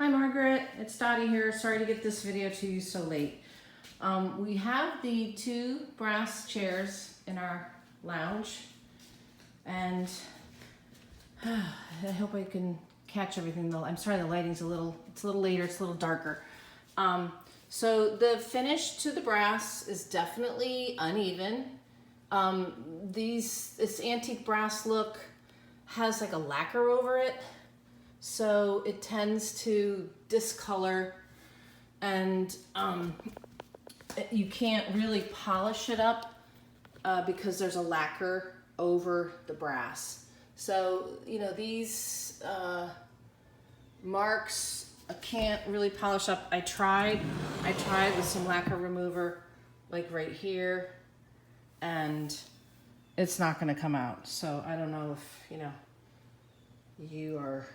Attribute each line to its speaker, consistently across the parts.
Speaker 1: Hi Margaret, it's Dottie here. Sorry to get this video to you so late. We have the two brass chairs in our lounge, and I hope I can catch everything though. I'm sorry the lighting's it's a little later, it's a little darker. So the finish to the brass is definitely uneven. This antique brass look has like a lacquer over it, so it tends to discolor, and you can't really polish it up because there's a lacquer over the brass. So, you know, these marks I can't really polish up. I tried with some lacquer remover, like right here, and it's not gonna come out. So I don't know if, you know, you are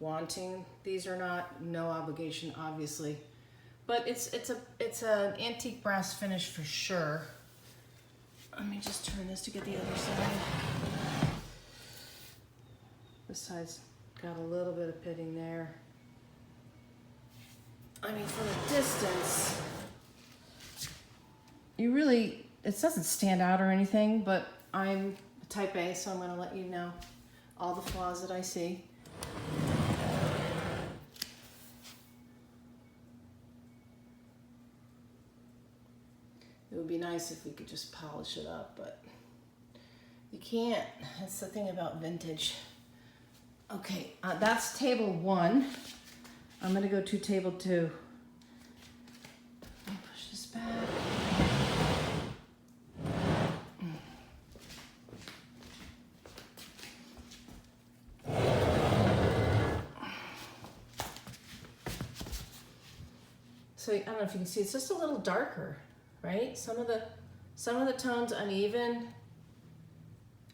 Speaker 1: wanting these or not. No obligation, obviously, but it's an antique brass finish for sure. Let me just turn this to get the other side. This side's got a little bit of pitting there. I mean, from a distance, it doesn't stand out or anything, but I'm a type A, so I'm gonna let you know all the flaws that I see. It would be nice if we could just polish it up, but you can't. That's the thing about vintage. Okay, that's table one. I'm gonna go to table two. Let me push this back. So I don't know if you can see, it's just a little darker, right? Some of the tones uneven.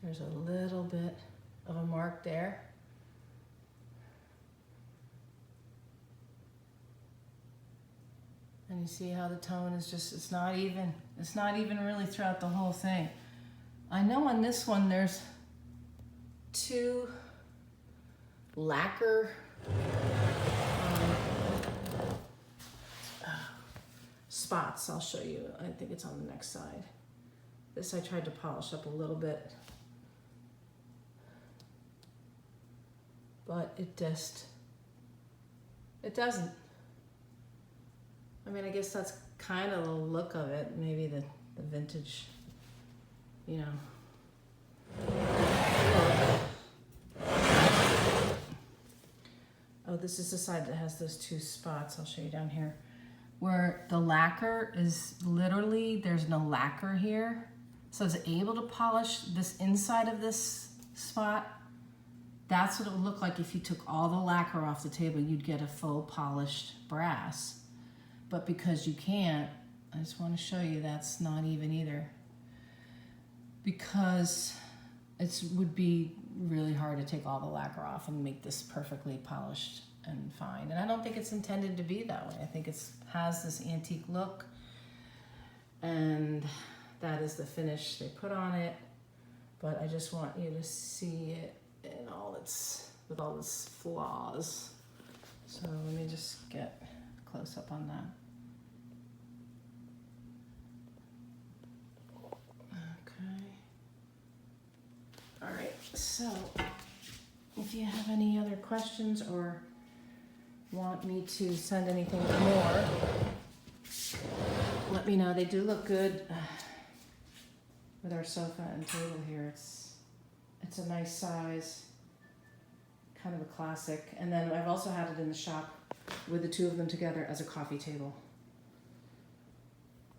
Speaker 1: There's a little bit of a mark there. And you see how the tone is just, it's not even really throughout the whole thing. I know on this one there's two lacquer spots. I'll show you. I think it's on the next side. This I tried to polish up a little bit, but it doesn't. I mean, I guess that's kind of the look of it. Maybe the vintage, you know. Oh, this is the side that has those two spots. I'll show you down here. Where the lacquer is literally, there's no lacquer here. So it's able to polish this inside of this spot. That's what it would look like if you took all the lacquer off the table. You'd get a full polished brass. But because you can't, I just want to show you that's not even either. Because it would be really hard to take all the lacquer off and make this perfectly polished and fine. And I don't think it's intended to be that way. I think it has this antique look, and that is the finish they put on it. But I just want you to see it in with all its flaws. So let me just get a close up on that. Okay. All right, so if you have any other questions or want me to send anything more, let me know. They do look good with our sofa and table here. It's a nice size, kind of a classic. And then I've also had it in the shop with the two of them together as a coffee table.